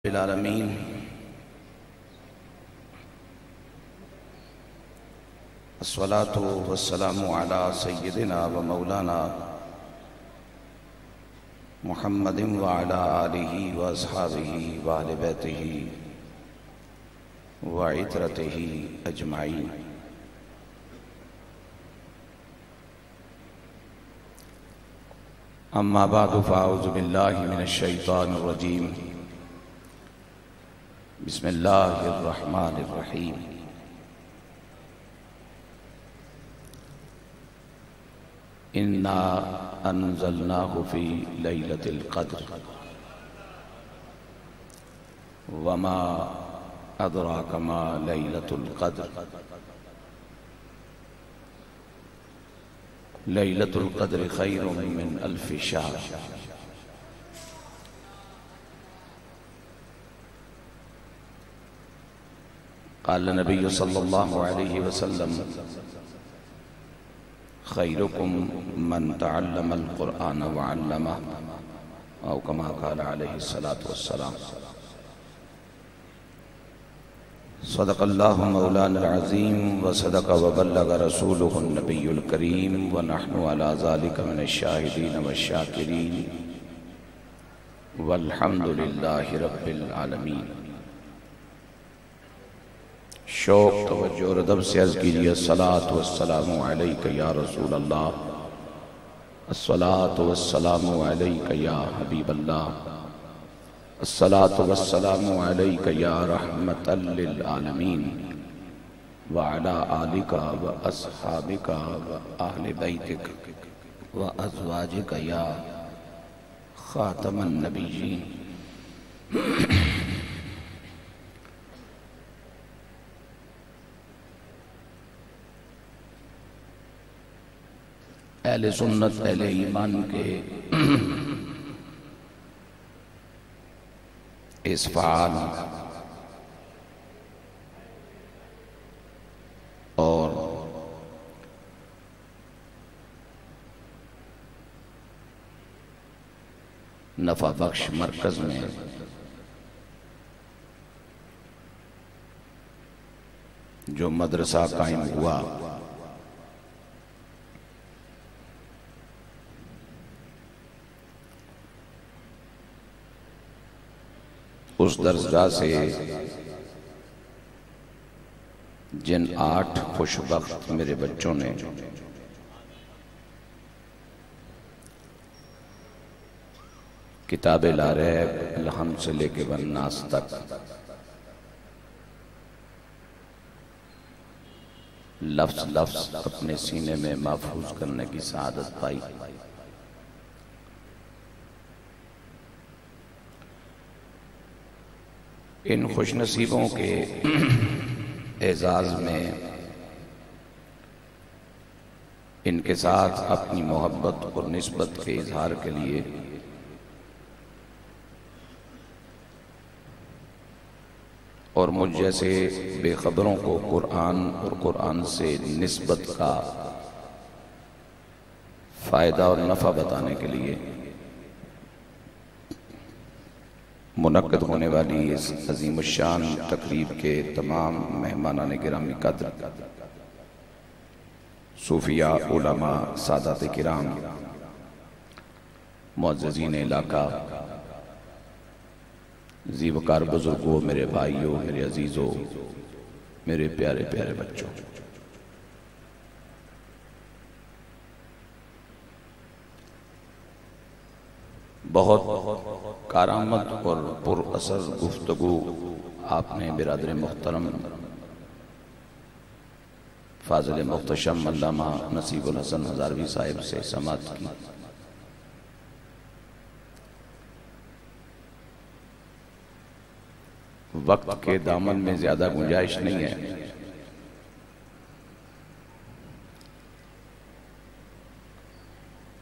العالمین الصلاة والسلام على سیدنا و مولانا محمد وعلى آلہ واصحابہ وآل بیتہ وعترتہ اجمعین۔ اما بعد فاعوذ باللہ من الشیطان الرجیم، بسم اللہ الرحمن الرحیم۔ انا انزلناہ فی لیلۃ القدر وما ادراک ما لیلۃ القدر۔ لیلۃ القدر خیر من الف شہر۔ قال نبی صلی اللہ علیہ وسلم خیرکم من تعلم القرآن وعلمہ، او کما قال علیہ السلام۔ صدق اللہ مولانا العظیم وصدق وبلغ رسولہ النبی الکریم ونحن علی ذلک من الشاہدین والشاکرین والحمد للہ رب العالمین۔ شوق توجہ اور ادب سے عرض کیجئے الصلاة والسلام علیک یا رسول اللہ، الصلاة والسلام علیک یا حبیب اللہ، الصلاة والسلام علیک یا رحمت للعالمین، وعلا آلک و اصحابک و اہل بیتک و ازواجک یا خاتم النبیین۔ اہل سنت اہل ایمان کے اس فعال اور نفع بخش مرکز میں جو مدرسہ قائم ہوا، اس درسگاہ سے جن 8 خوش بخت میرے بچوں نے کتاب لا ریب الحم سے لے کے والناس تک لفظ لفظ اپنے سینے میں محفوظ کرنے کی سعادت پائی، ان خوش نصیبوں کے اعزاز میں ان کے ساتھ اپنی محبت اور نسبت کے اظہار کے لیے اور مجھ جیسے بے خبروں کو قرآن اور قرآن سے نسبت کا فائدہ اور نفع بتانے کے لیے منعقد ہونے والی اس عظیم الشان تقریب کے تمام مہمانان گرامی قدر، صوفیاء، علماء، سادات کرام، معززین علاقہ، زیوکار بزرگوں، میرے بھائیوں، میرے عزیزوں، میرے پیارے پیارے بچوں، بہت کارآمد اور پر اثر گفتگو آپ نے برادر محترم فاضل محتشم علامہ نصیب الحسن ہزاروی صاحب سے سماعت کی۔ وقت کے دامن میں زیادہ گنجائش نہیں ہے،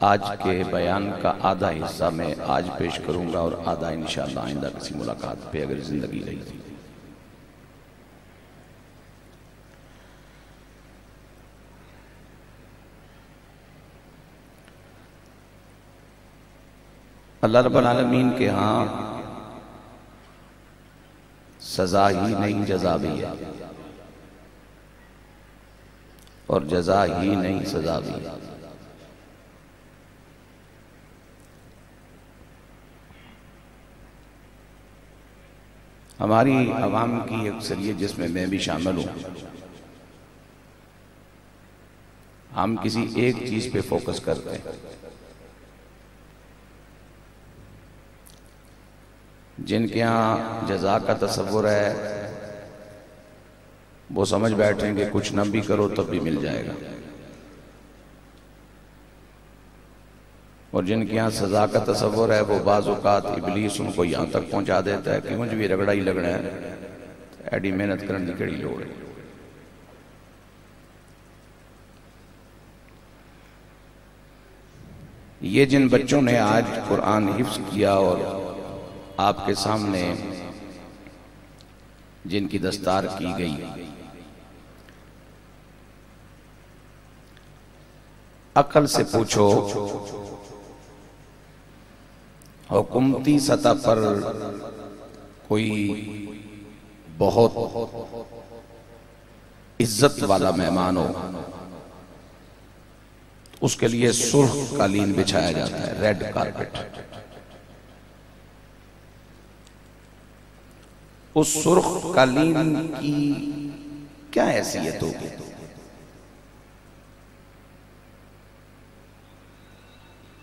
آج کے بیان کا آدھا حصہ میں آج پیش کروں گا اور آدھا انشاءاللہ آئندہ کسی ملاقات پہ اگر زندگی رہی تھی۔ اللہ رب العالمین کے ہاں سزا ہی نہیں جزا بھی ہے، اور جزا ہی نہیں سزا بھی ہے۔ ہماری عوام کی اکثریت جس میں میں بھی شامل ہوں، ہم کسی ایک چیز پہ فوکس کرتے ہیں، جن کے ہاں جزا کا تصور ہے وہ سمجھ بیٹھیں کہ کچھ نہ بھی کرو تب بھی مل جائے گا، اور جن کے ہاں سزا کا تصور ہے وہ بعض اوقات ابلیس ان کو یہاں تک پہنچا دیتا ہے کہ مجھے بھی رگڑا ہی لگنا ہے، ایڈی محنت کرنے کی کڑی لوڑ ہے۔ یہ جن بچوں نے آج قرآن حفظ کیا اور آپ کے سامنے جن کی دستار کی گئی، عقل سے پوچھو حکومتی سطح پر کوئی بہت عزت والا مہمان ہو، اس کے لیے سرخ قالین بچھایا جاتا ہے، ریڈ کارپٹ۔ اس سرخ قالین کی کیا حیثیت ہوگی؟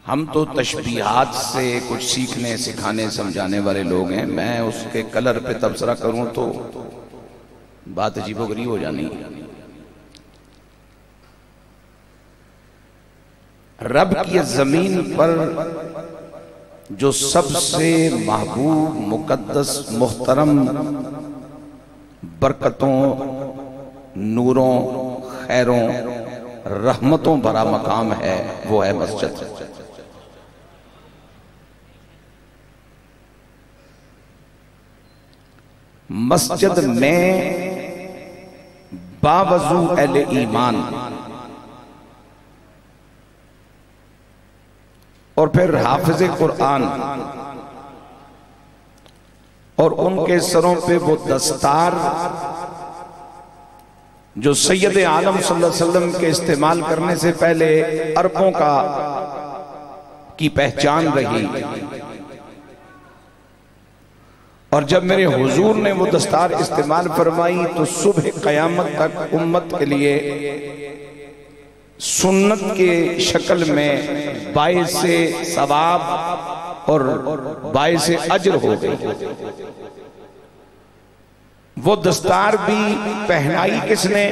ہم تو تشبیہات سے کچھ سیکھنے سکھانے سمجھانے والے لوگ ہیں، میں اس کے کلر پہ تبصرہ کروں تو بات عجیب و غریب ہو جانی۔ رب کی زمین پر جو سب سے محبوب، مقدس، محترم، برکتوں، نوروں، خیروں، رحمتوں بھرا مقام ہے، وہ ہے مسجد۔ مسجد میں باوضو اہل ایمان اور پھر حافظ قرآن اور ان کے سروں پہ وہ دستار جو سید عالم صلی اللہ علیہ وسلم کے استعمال کرنے سے پہلے عربوں کی پہچان رہی، اور جب میرے حضور نے وہ دستار استعمال فرمائی تو صبح قیامت تک امت کے لیے سنت کے شکل میں باعث ثواب اور باعث اجر ہو گئی۔ وہ دستار بھی پہنائی کس نے؟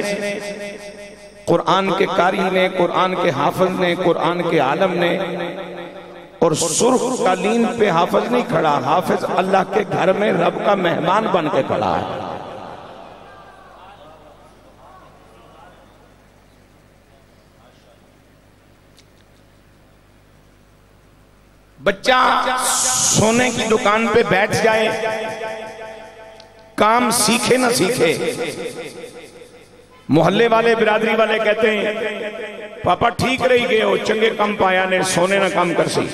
قرآن کے قاری نے، قرآن کے حافظ نے، قرآن کے عالم نے۔ اور سرخ قالین پہ حافظ نہیں کھڑا، حافظ اللہ کے گھر میں رب کا مہمان بن کے کھڑا ہے۔ بچہ سونے کی دکان پہ بیٹھ جائے، کام سیکھے نہ سیکھے، محلے والے برادری والے کہتے ہیں پاپا ٹھیک رہی گئے ہو، چنگے کم پایا نے، سونے نہ کام کر سی۔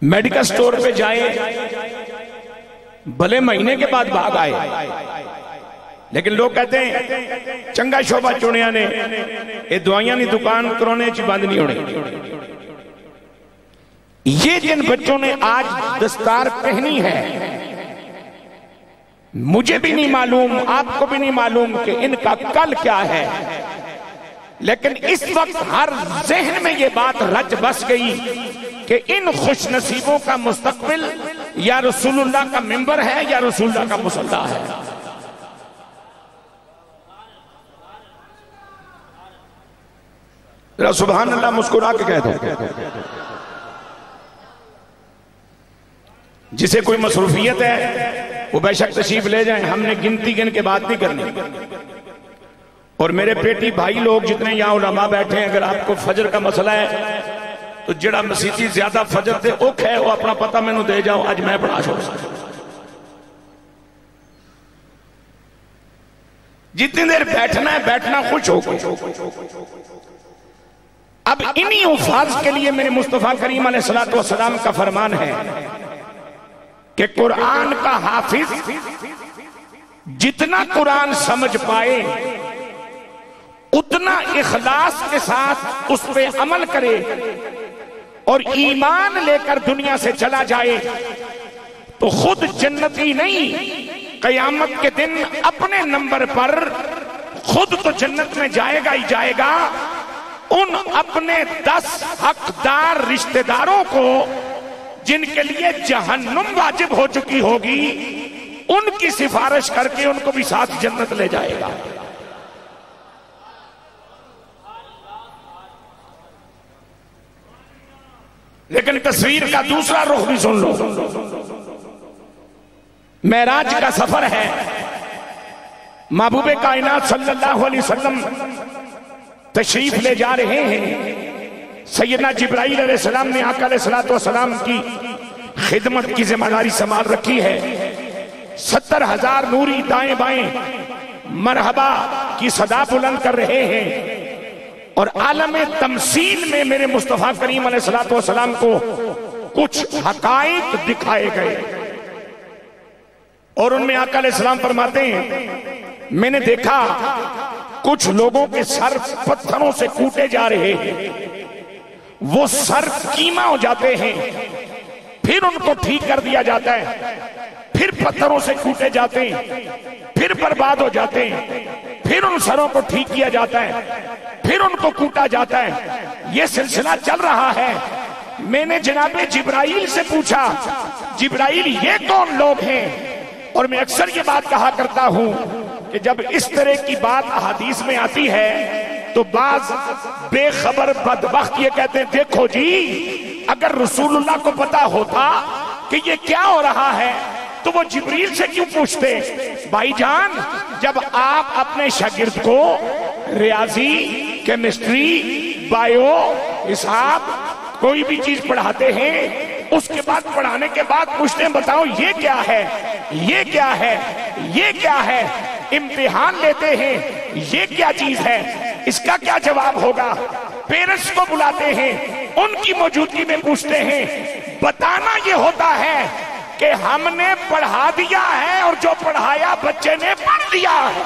میڈیکل سٹور پہ جائے، بھلے مہینے کے بعد بھاگ آئے، لیکن لوگ کہتے ہیں چنگا شعبہ چنیا نے، یہ دوائیاں نہیں دکان کرونے چی بند نہیں ہونے۔ یہ جن بچوں نے آج دستار پہنی ہے، مجھے بھی نہیں معلوم، آپ کو بھی نہیں معلوم کہ ان کا کل کیا ہے، لیکن اس وقت ہر ذہن میں یہ بات رچ بس گئی کہ ان خوش نصیبوں کا مستقبل یا رسول اللہ کا منبر ہے یا رسول اللہ کا مصلی ہے۔ سبحان اللہ مسکرا کے کہہ دو۔ جسے کوئی مصروفیت ہے وہ بے شک تشریف لے جائیں، ہم نے گنتی گن کے بات نہیں کرنی۔ اور میرے پیٹی بھائی لوگ جتنے یہاں علماء بیٹھے ہیں، اگر آپ کو فجر کا مسئلہ ہے تو جڑا مسیحی زیادہ فجر تے اوکھ ہے وہ اپنا پتہ میں نو دے جاؤ، آج میں پڑھا چھوڑ سکتا۔ جتنی دیر بیٹھنا ہے بیٹھنا خوش ہو گئے۔ اب انہی حفاظ کے لیے میرے مصطفیٰ کریم علیہ السلام کا فرمان ہے کہ قرآن کا حافظ جتنا قرآن سمجھ پائے اتنا اخلاص کے ساتھ اس پہ عمل کرے اور ایمان لے کر دنیا سے چلا جائے تو خود جنتی نہیں، قیامت کے دن اپنے نمبر پر خود تو جنت میں جائے گا ہی جائے گا، ان اپنے 10 حقدار رشتہ داروں کو جن کے لیے جہنم واجب ہو چکی ہوگی ان کی سفارش کر کے ان کو بھی ساتھ جنت لے جائے گا۔ لیکن تصویر کا دوسرا رخ بھی سن لو۔ معراج کا سفر ہے، محبوب کائنات صلی اللہ علیہ وسلم تشریف لے جا رہے ہیں۔ سیدنا جبرائیل علیہ السلام نے آقا علیہ السلام کی خدمت کی ذمہ داری سنبھال رکھی ہے۔ 70,000 نوری دائیں بائیں مرحبا کی صدا بلند کر رہے ہیں، اور عالم تمثیل میں میرے مصطفیٰ کریم علیہ السلام کو کچھ حقائق دکھائے گئے، اور ان میں آقا علیہ السلام فرماتے ہیں میں نے دیکھا کچھ لوگوں کے سر پتھروں سے کوٹے جا رہے ہیں، وہ سر کیما ہو جاتے ہیں، پھر ان کو ٹھیک کر دیا جاتا ہے، پھر پتھروں سے کوٹے جاتے ہیں، پھر برباد ہو جاتے ہیں، پھر ان سروں کو ٹھیک کیا جاتا ہے، پھر ان کو کوٹا جاتا ہے۔ یہ سلسلہ چل رہا ہے۔ میں نے جناب جبرائیل سے پوچھا جبرائیل یہ کون لوگ ہیں؟ اور میں اکثر یہ بات کہا کرتا ہوں کہ جب اس طرح کی بات احادیث میں آتی ہے تو بعض بے خبر بدبخت یہ کہتے ہیں دیکھو جی اگر رسول اللہ کو پتا ہوتا کہ یہ کیا ہو رہا ہے تو وہ جبریل سے کیوں پوچھتے؟ بھائی جان، جب آپ اپنے شاگرد کو ریاضی، کیمسٹری، بائیو، حساب کوئی بھی چیز پڑھاتے ہیں، اس کے بعد پڑھانے کے بعد پوچھتے ہیں بتاؤ یہ کیا ہے، یہ کیا ہے، یہ کیا ہے، امتحان لیتے ہیں یہ کیا چیز ہے، اس کا کیا جواب ہوگا، پیرنٹس کو بلاتے ہیں ان کی موجودگی میں پوچھتے ہیں، بتانا یہ ہوتا ہے کہ ہم نے پڑھا دیا ہے اور جو پڑھایا بچے نے پڑھ لیا ہے۔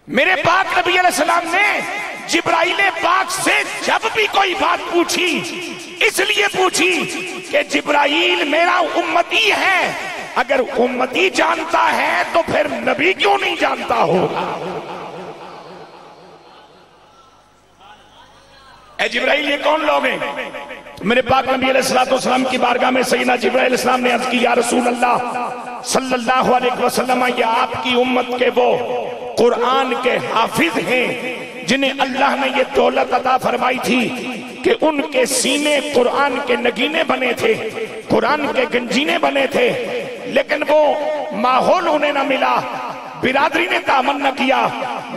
میرے پاک نبی علیہ السلام نے جبرائیل پاک سے جب بھی کوئی بات پوچھی اس لیے پوچھی کہ جبرائیل میرا امتی ہے، اگر امتی جانتا ہے تو پھر نبی کیوں نہیں جانتا ہوگا؟ اے جبرائیل یہ کون لوگ ہیں؟ میرے پاک نبی علیہ السلام کی بارگاہ میں سیدنا جبرائیل علیہ السلام نے عرض کی یا رسول اللہ صلی اللہ علیہ وسلم، یہ آپ کی امت کے وہ قرآن کے حافظ ہیں جنہیں اللہ نے یہ دولت عطا فرمائی تھی کہ ان کے سینے قرآن کے نگینے بنے تھے، قرآن کے گنجینے بنے تھے، لیکن وہ ماحول انہیں نہ ملا، برادری نے تعاون نہ کیا،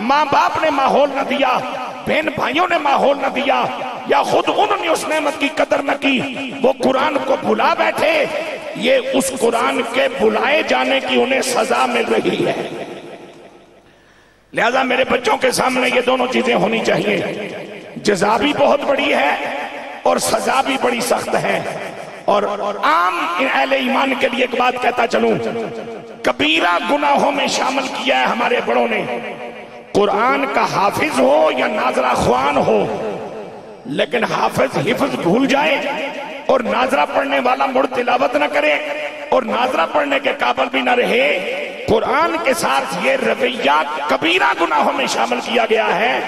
ماں باپ نے ماحول نہ دیا، بہن بھائیوں نے ماحول نہ دیا، یا خود انہوں نے اس نعمت کی قدر نہ کی، وہ قرآن کو بھلا بیٹھے۔ یہ اس قرآن کے بھلائے جانے کی انہیں سزا مل رہی ہے۔ لہذا میرے بچوں کے سامنے یہ دونوں چیزیں ہونی چاہیے، جزا بھی بہت بڑی ہے اور سزا بھی بڑی سخت ہے۔ اور عام اہل ایمان کے لیے ایک بات کہتا چلوں، کبیرہ گناہوں میں شامل کیا ہے ہمارے بڑوں نے، قرآن کا حافظ ہو یا ناظرہ خوان ہو، لیکن حافظ حفظ بھول جائے اور ناظرہ پڑھنے والا مڑ تلاوت نہ کرے اور ناظرہ پڑھنے کے قابل بھی نہ رہے، قرآن کے ساتھ یہ رویہ کبیرہ گناہوں میں شامل کیا گیا ہے۔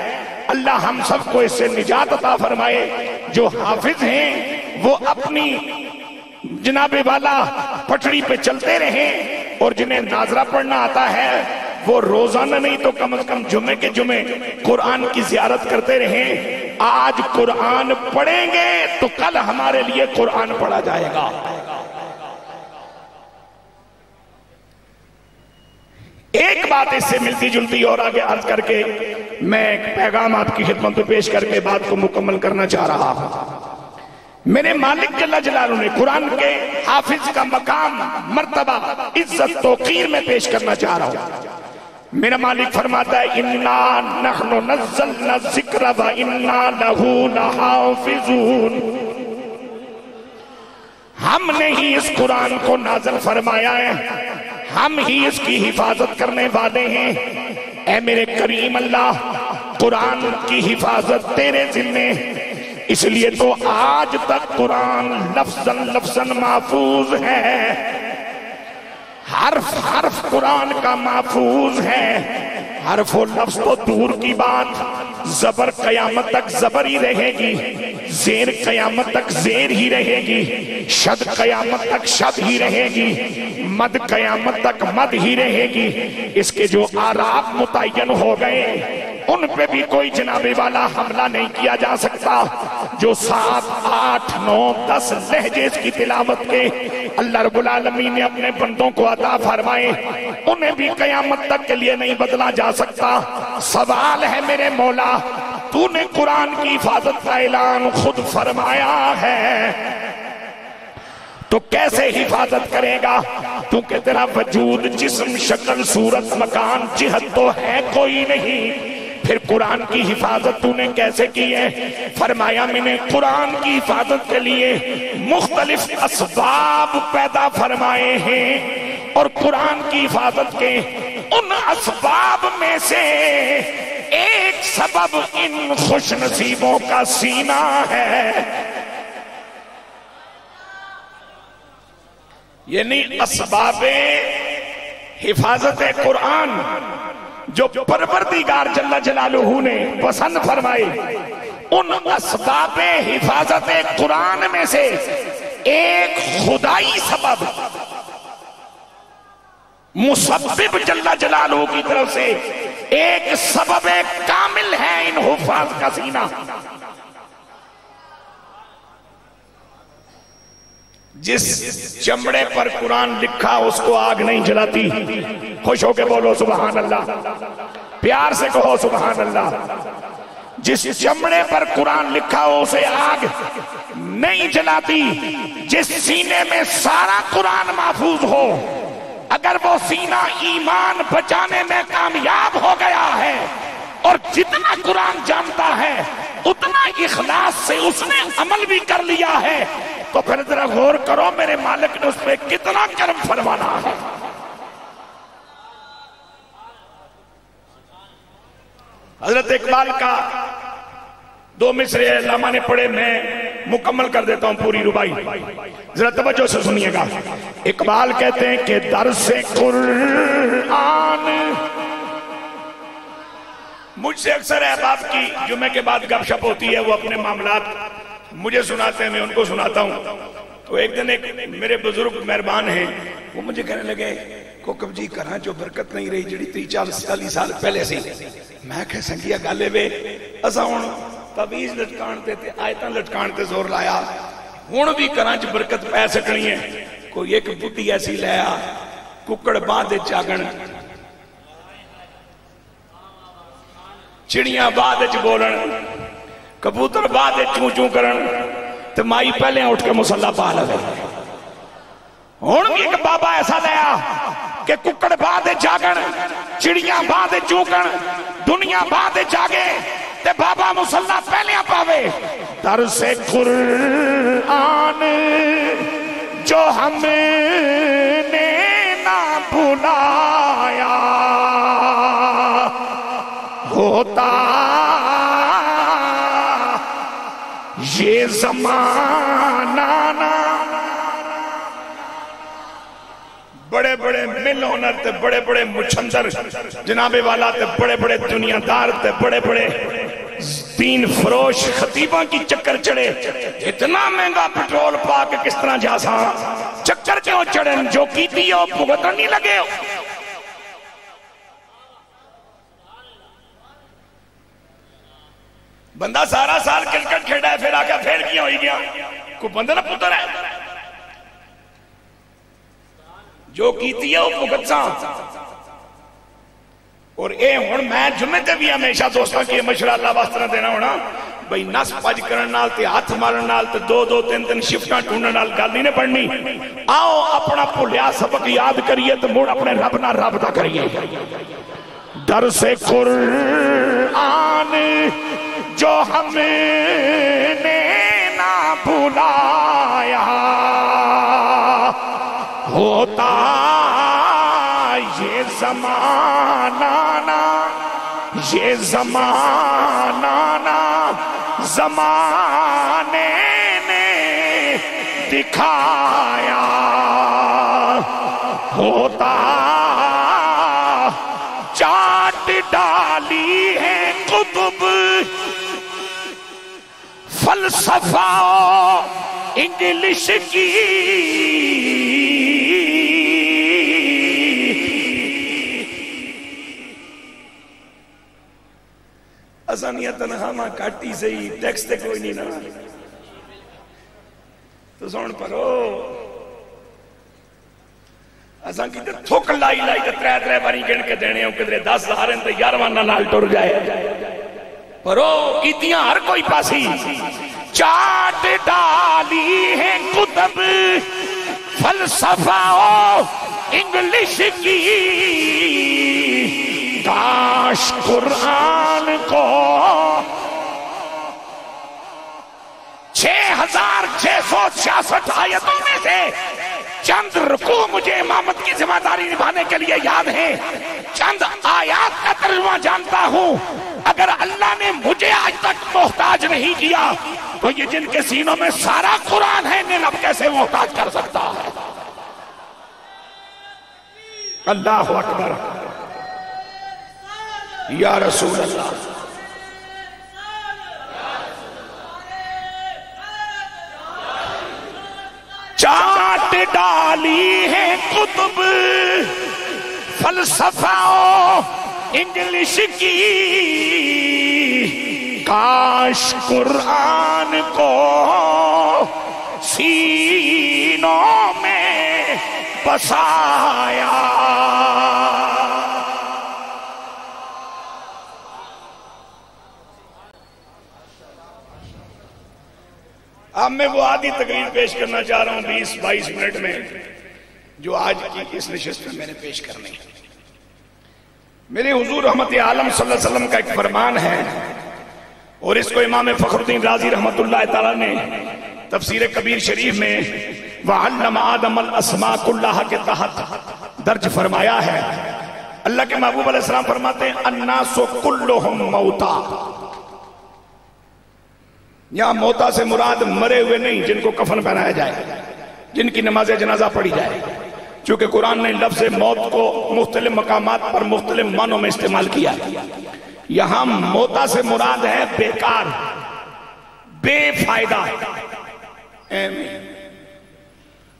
اللہ ہم سب کو اس سے نجات عطا فرمائے۔ جو حافظ ہیں وہ اپنی جناب والا پٹڑی پہ چلتے رہیں، اور جنہیں ناظرہ پڑھنا آتا ہے وہ روزانہ نہیں تو کم از کم جمعے کے جمعے قرآن کی زیارت کرتے رہیں۔ آج قرآن پڑھیں گے تو کل ہمارے لیے قرآن پڑھا جائے گا۔ ایک بات اس سے ملتی جلتی اور آگے عرض کر کے میں ایک پیغام آپ کی خدمت میں پیش کر کے بات کو مکمل کرنا چاہ رہا ہوں۔ میرے مالک جل جلالہ نے قرآن کے حافظ کا مقام، مرتبہ، عزت، توقیر میں پیش کرنا چاہ رہا ہوں۔ میرا مالک فرماتا ہے اِنَّا نَحْنُ نَزَّلْنَا الذِّكْرَ وَإِنَّا لَهُ لَحَافِظُونَ۔ ہم نے ہی اس قرآن کو نازل فرمایا ہے، ہم ہی اس کی حفاظت کرنے والے ہیں۔ اے میرے کریم اللہ، قرآن کی حفاظت تیرے ذمے، اس لیے تو آج تک قرآن لفظاً لفظاً محفوظ ہے، حرف حرف قرآن کا محفوظ ہے۔ حرف و لفظ تو دور کی بات، زبر قیامت تک زبر ہی رہے گی، زیر قیامت تک زیر ہی رہے گی، شد قیامت تک شد ہی رہے گی، مد قیامت تک مد ہی رہے گی۔ اس کے جو آراب متعین ہو گئے ان پہ بھی کوئی جناب والا حملہ نہیں کیا جا سکتا۔ جو 7، 8، 9، 10 لہجے اس کی تلاوت کے اللہ رب العالمین نے اپنے بندوں کو عطا فرمائے، انہیں بھی قیامت تک کے لیے نہیں بدلا جا سکتا۔ سوال ہے میرے مولا، تو نے قرآن کی حفاظت کا اعلان خود فرمایا ہے، تو کیسے حفاظت کرے گا؟ کیونکہ تیرا وجود جسم شکل صورت مکان جہت تو ہے کوئی نہیں، پھر قرآن کی حفاظت تو نے کیسے کی ہے؟ فرمایا میں نے قرآن کی حفاظت کے لیے مختلف اسباب پیدا فرمائے ہیں، اور قرآن کی حفاظت کے ان اسباب میں سے ایک سبب ان خوش نصیبوں کا سینہ ہے۔ یعنی اسباب حفاظت قرآن جو پروردگار جل جلالہ نے پسند فرمائے، ان اسباب حفاظت قرآن میں سے ایک خدائی سبب مسبب جل جلالہ کی طرف سے ایک سبب کامل ہے ان حفاظ کا سینہ۔ جس چمڑے پر قرآن لکھا اس کو آگ نہیں جلاتی، خوش ہو کے بولو سبحان اللہ، پیار سے کہو سبحان اللہ۔ جس چمڑے پر قرآن لکھا ہو اسے آگ نہیں جلاتی۔ جس سینے میں سارا قرآن محفوظ ہو، اگر وہ سینہ ایمان بچانے میں کامیاب ہو گیا ہے اور جتنا قرآن جانتا ہے اتنا اخلاص سے اس نے عمل بھی کر لیا ہے، تو پھر ذرا غور کرو میرے مالک نے اس پہ کتنا کرم فرمانا ہے۔ حضرت اقبال کا 2 مصرے علامہ نے پڑھے، میں مکمل کر دیتا ہوں پوری ربائی، ذرا توجہ سے سنیے گا۔ اقبال کہتے ہیں کہ درس قرآن، مجھ سے اکثر احباب کی جمعے کے بعد گپ شپ ہوتی ہے، وہ اپنے معاملات مجھے سناتے ہیں، میں ان کو سناتا ہوں۔ تو ایک دن ایک میرے بزرگ مہربان ہیں، وہ مجھے کہنے لگے کوکب جی کراں جو برکت نہیں رہی جڑی 30-40 سال پہلے سی۔ میں کہ سنگیا گالے وے اسا ہن تعویذ لٹکان تے آیتاں لٹکان تے زور لایا، ہن بھی کراں چ برکت پے سکنی ہے۔ کوئی ایک بڈھی ایسی لیا ککڑ بعد وچ جاگن، چڑیاں بعد وچ بولن، کبوتر بعد چوں چوں کرن، تو مائی پہلے اٹھ کے مصلی پا لگے۔ ہن بھی ایک بابا ایسا لیا کہ ککڑ بعد جاگن، چڑیاں بعد چونکن، دنیا بعد جاگے، تے بابا مصلی پہلے پاوے۔ درس قرآن جو ہم نے نہ بھلایا ہوتا یہ زمانہ نہ۔ بڑے بڑے مل ہونر تے بڑے بڑے مچھندر جناب والا تے بڑے بڑے دنیا دار تے بڑے بڑے دین فروش خطیبہ کی چکر چڑے، اتنا مہنگا پٹرول پا کے کس طرح جا سا چکر کیوں چڑھن، جو کیتی ہو بھگتن نہیں لگے ہو۔ بندہ سارا سال کرکٹ کھیڑا ہے، پھر آگا پھیڑ کیا ہوئی گیا، کوئی بندہ نہ پتر ہے، جو کیتی ہے وہ بھگت سا۔ اور اے ہون میں جمعے تے بھی ہمیشہ دوستوں کی مشورہ اللہ واسطہ دینا ہونا، بھئی نس پج کرن نال تے ہاتھ مارن نال تے 2-2 3-3 شفٹاں ٹھونڈن نال گل نہیں پڑھنی۔ آؤ اپنا بھولیا سبق یاد کریے تو موڑ اپنے رب نال رابطہ کریے۔ درس قرآن جو ہم نے نہ بھلایا زمانہ نا، یہ زمانہ نا زمانے نے دکھایا، ہوتا چاٹ ڈالی ہے کتب فلسفہ انگلش کی، اسانیہ تنہا ماں کاٹی سے ہی ٹیکسٹ کوئی نہیں نا تو سون پڑھو، اسان کی تھوک لائی لائی ترے ترے باری گن کے دینے ہوں کدرے 10,000 ہیں تو 11واں نال ٹر جائے، پڑھو کیتیاں ہر کوئی پاسی چاٹ ڈالی ہے کتب فلسفہ انگلش کی، کاش قرآن کو 6,666 آیتوں میں سے چند رکوع مجھے امامت کی ذمہ داری نبھانے کے لیے یاد ہیں، چند آیات کا ترجمہ جانتا ہوں، اگر اللہ نے مجھے آج تک محتاج نہیں کیا تو یہ جن کے سینوں میں سارا قرآن ہے انہیں اب کیسے محتاج کر سکتا ہے؟ اللہ اکبر، یا رسول اللہ، چاٹ ڈالی ہے کتب فلسفہ انگلش کی، کاش قرآن کو سینوں میں بسایا۔ اب میں وہ آدھی تقریر پیش کرنا چاہ رہا ہوں 20-22 منٹ میں جو آج کی اس نشست میں میں نے پیش کرنی ہے۔ میرے حضور رحمت عالم صلی اللہ علیہ وسلم کا ایک فرمان ہے اور اس کو امام فخر الدین رازی رحمت اللہ تعالیٰ نے تفسیر کبیر شریف میں وَعَلَّمَ آدَمَ الْأَسْمَاءَ كُلَّهَا کے تحت درج فرمایا ہے۔ اللہ کے محبوب علیہ السلام فرماتے ہیں النَّاسُ كُلُّهُمْ مَوْتَى، یہاں موتا سے مراد مرے ہوئے نہیں جن کو کفن پہنایا جائے، جن کی نماز جنازہ پڑھی جائے، چونکہ قرآن نے لفظ موت کو مختلف مقامات پر مختلف معنوں میں استعمال کیا۔ یہاں موتا سے مراد ہے بیکار، بے فائدہ،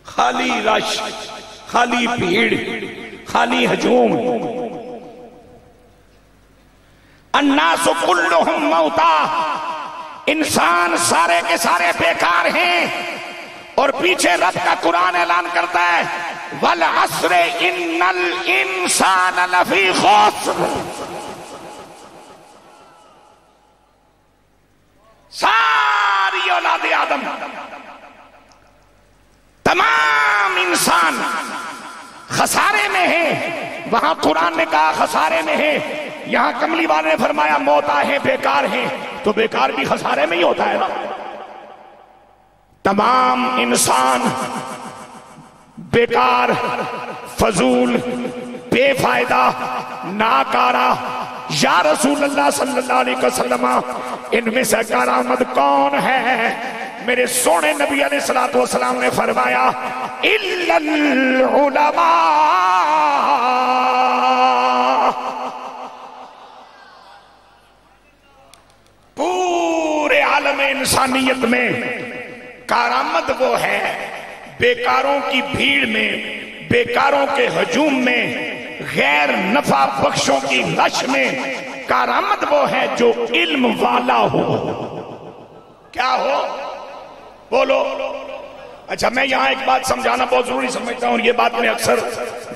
خالی رش، خالی بھیڑ، خالی ہجوم۔ الناس کلہم موتا، انسان سارے کے سارے بیکار ہیں، اور پیچھے رب کا قرآن اعلان کرتا ہے وَالْعَصْرِ إِنَّ الْإِنسَانَ لَفِي خُسْرٍ، ساری اولاد آدم، تمام انسان خسارے میں ہیں۔ وہاں قرآن نے کہا خسارے میں ہیں، یہاں کملی والے نے فرمایا موتا ہے، بیکار ہیں، تو بیکار بھی خسارے میں ہی ہوتا ہے نا۔ تمام انسان بیکار، فضول، بے فائدہ، ناکارہ۔ یا رسول اللہ صلی اللہ علیہ وسلم ان میں سے کارآمد کون ہے؟ میرے سونے نبی علیہ السلام نے فرمایا اِلَّا الْعُلَمَاء، پورے عالم انسانیت میں کارآمد وہ ہے بیکاروں کی بھیڑ میں، بیکاروں کے ہجوم میں، غیر نفع بخشوں کی رش میں، کارآمد وہ ہے جو علم والا ہو۔ کیا ہو؟ بولو۔ اچھا، میں یہاں ایک بات سمجھانا بہت ضروری سمجھتا ہوں، اور یہ بات میں اکثر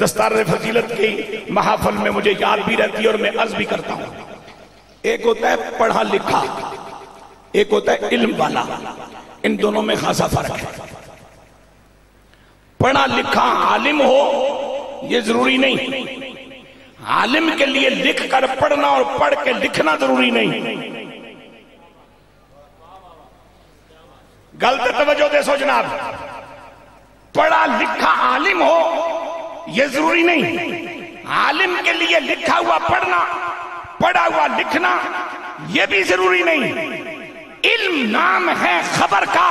دستار فضیلت کی محافل میں مجھے یاد بھی رہتی ہے اور میں عرض بھی کرتا ہوں۔ ایک ہوتا ہے پڑھا لکھا، ایک ہوتا ہے علم والا، ان دونوں میں خاصا فرق ہے۔ پڑھا لکھا عالم ہو یہ ضروری نہیں، عالم کے لیے لکھ کر پڑھنا اور پڑھ کے لکھنا ضروری نہیں۔ غلط توجہ دے سو جناب، پڑھا لکھا عالم ہو یہ ضروری نہیں، عالم کے لیے لکھا ہوا پڑھنا، پڑھا ہوا لکھنا یہ بھی ضروری نہیں. علم نام ہے خبر کا،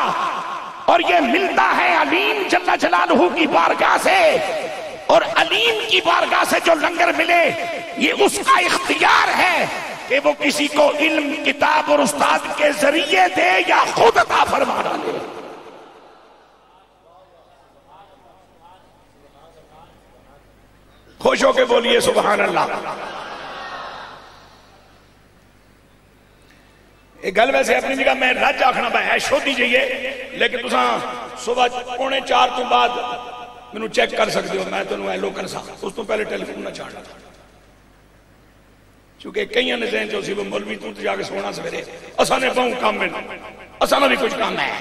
اور یہ ملتا ہے علیم جل جلالہ کی بارگاہ سے، اور علیم کی بارگاہ سے جو لنگر ملے یہ اس کا اختیار ہے کہ وہ کسی کو علم کتاب اور استاد کے ذریعے دے یا خود عطا فرما ڈالے. خوش ہو کے بولیے سبحان اللہ. ایک گل ویسے اپنی جگہ میں رج آکھنا پہ ہے شودی جائیے، لیکن تساں صبح 3:45 تو بعد میں چیک کر سکتے ہو، میں تو ایلو کر سا اس تو پہلے ٹیلی فون نہ چھاڑنا تھا، چونکہ کئی نے ذہن جو سی وہ مولوی تو جا کے سونا سویرے اساں نے بہوں کام میں اساں بھی کچھ کام ہے،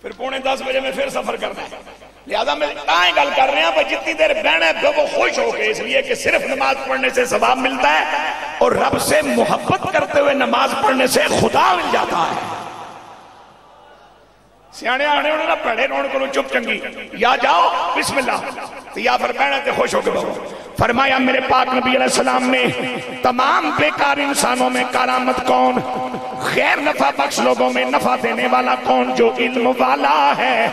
پھر 9:45 بجے میں پھر سفر کرنا ہے. لہذا میں کائیں گل کر رہے ہیں کہ جتنی دیر بہن ہے وہ خوش ہو کے، اس لیے کہ صرف نماز پڑھنے سے ثواب ملتا ہے اور رب سے محبت کرتے ہوئے نماز پڑھنے سے خدا مل جاتا ہے. سیانے آنے انہوں نے پڑھے نون کو چپ چنگی یا جاؤ بسم اللہ یا پھر بہن ہے خوش ہو کے بہو. فرمایا میرے پاک نبی علیہ السلام نے تمام بیکار انسانوں میں کارآمد کون، خیر نفع بخش لوگوں میں نفع دینے والا کون، جو علم والا ہے.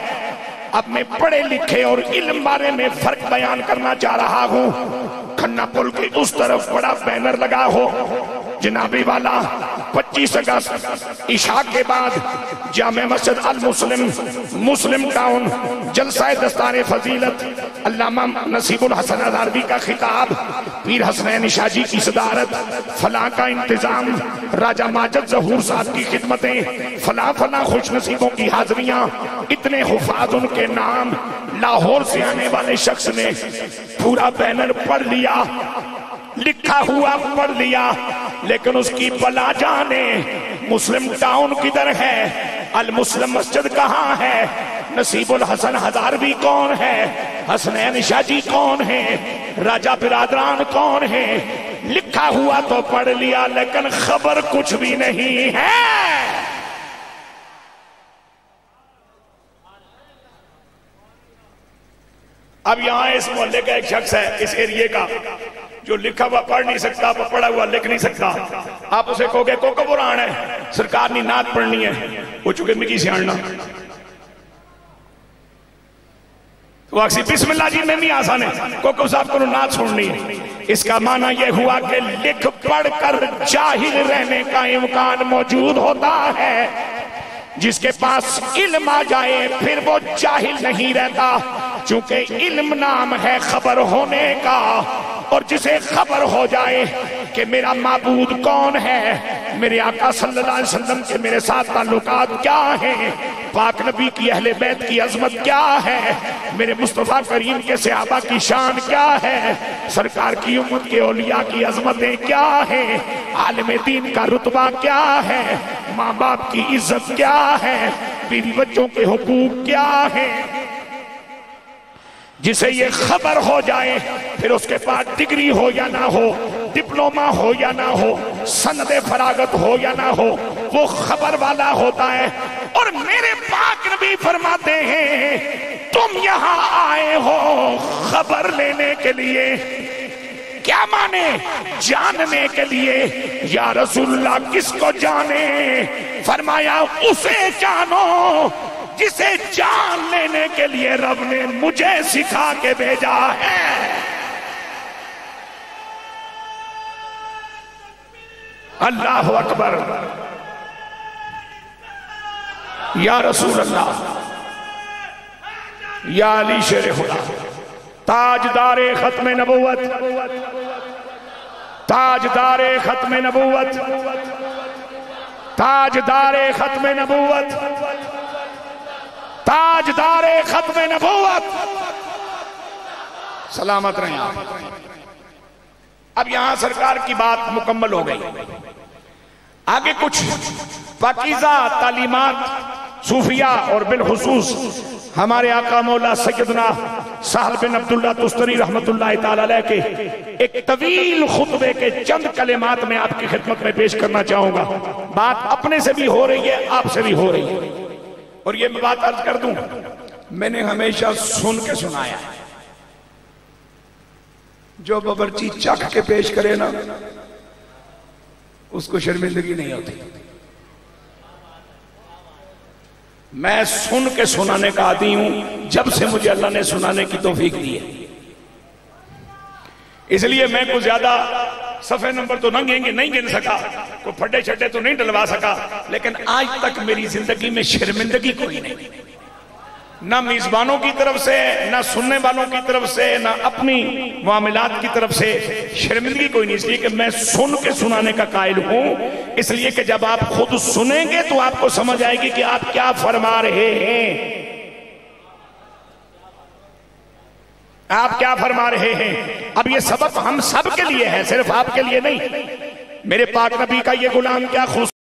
اب میں پڑھے لکھے اور علم بارے میں فرق بیان کرنا چاہ رہا ہوں. کھنا پل کے اس طرف بڑا بینر لگا ہو جنابی والا 25 اگست عشاء کے بعد جامع مسجد المسلم مسلم ٹاؤن جلسہ دستار فضیلت علامہ نصیب الحسن ہزاروی کا خطاب، پیر حسنین شاہ جی کی صدارت، فلاں کا انتظام، راجہ ماجد ظہور صاحب کی خدمتیں، فلاں فلاں خوش نصیبوں کی حاضریاں، اتنے حفاظ ان کے نام. لاہور سے آنے والے شخص نے پورا بینر پڑھ لیا، لکھا ہوا پڑھ لیا، لیکن اس کی بلا جانے مسلم ٹاؤن کدھر ہے، المسلم مسجد کہاں ہے، نصیب الحسن ہزاروی کون ہے، حسنین شاہ جی کون ہے، راجہ برادران کون ہے. لکھا ہوا تو پڑھ لیا لیکن خبر کچھ بھی نہیں ہے. اب یہاں اس محلے کا ایک شخص ہے اس ایریے کا جو لکھا ہوا پڑھ نہیں سکتا، پڑھا ہوا لکھ نہیں سکتا. آپ اسے کہو گے کوکو قرآن ہے سرکار نے نعت پڑھنی ہے، وہ چکے مکی سیاڑنا تو آکسی بسم اللہ جی میں بھی آسان ہے کوکو صاحب کو نعت سننی ہے. اس کا معنی یہ ہوا کہ لکھ پڑھ کر جاہل رہنے کا امکان موجود ہوتا ہے. جس کے پاس علم آ جائے پھر وہ جاہل نہیں رہتا، چونکہ علم نام ہے خبر ہونے کا. اور جسے خبر ہو جائے کہ میرا معبود کون ہے، میرے آقا صلی اللہ علیہ وسلم کے میرے ساتھ تعلقات کیا ہیں، پاک نبی کی اہل بیت کی عظمت کیا ہے، میرے مصطفیٰ کریم کے صحابہ کی شان کیا ہے، سرکار کی امت کے اولیاء کی عظمتیں کیا ہیں، عالم دین کا رتبہ کیا ہے، ماں باپ کی عزت کیا ہے، بیوی بچوں کے حقوق کیا ہیں، جسے یہ خبر ہو جائے پھر اس کے پاس ڈگری ہو یا نہ ہو، ڈپلومہ ہو یا نہ ہو، سند فراغت ہو یا نہ ہو، وہ خبر والا ہوتا ہے. اور میرے پاک نبی فرماتے ہیں تم یہاں آئے ہو خبر لینے کے لیے. کیا مانے؟ جاننے کے لیے. یا رسول اللہ کس کو جانے؟ فرمایا اسے جانو جسے جان لینے کے لیے رب نے مجھے سکھا کے بھیجا ہے. اللہ اکبر. یا رسول اللہ، یا علی شیر خدا، تاجدار ختم نبوت، تاجدار ختم نبوت، تاجدار ختم نبوت، تاجدار ختم نبوت. سلامت رہیں آپ. اب یہاں سرکار کی بات مکمل ہو گئی. آگے کچھ پاکیزہ تعلیمات صوفیہ اور بالخصوص ہمارے آقا مولا سیدنا سہل بن عبداللہ تستری رحمت اللہ تعالیٰ علیہ کے ایک طویل خطبے کے چند کلمات میں آپ کی خدمت میں پیش کرنا چاہوں گا. بات اپنے سے بھی ہو رہی ہے، آپ سے بھی ہو رہی ہے. اور یہ میں بات عرض کر دوں، میں نے ہمیشہ سن کے سنایا ہے. جو باورچی چکھ کے پیش کرے نا اس کو شرمندگی نہیں ہوتی. میں سن کے سنانے کا عادی ہوں جب سے مجھے اللہ نے سنانے کی توفیق دی ہے. اس لیے میں کو زیادہ صفحے نمبر تو نہیں گن سکا, کوئی پھڈے چھڈے تو نہیں ڈلوا سکا, لیکن آج تک میری زندگی میں شرمندگی کوئی نہیں, نہ میزبانوں کی طرف سے, نہ سننے والوں کی طرف سے, نہ اپنی معاملات کی طرف سے شرمندگی کوئی نہیں. اس لیے کہ میں سن کے سنانے کا قائل ہوں, اس لیے کہ جب آپ خود سنیں گے تو آپ کو سمجھ آئے گی کہ آپ کیا فرما رہے ہیں, آپ کیا فرما رہے ہیں. اب یہ سبق ہم سب کے لیے ہے, صرف آپ کے لیے نہیں. میرے پاک نبی کا یہ غلام کیا خصوص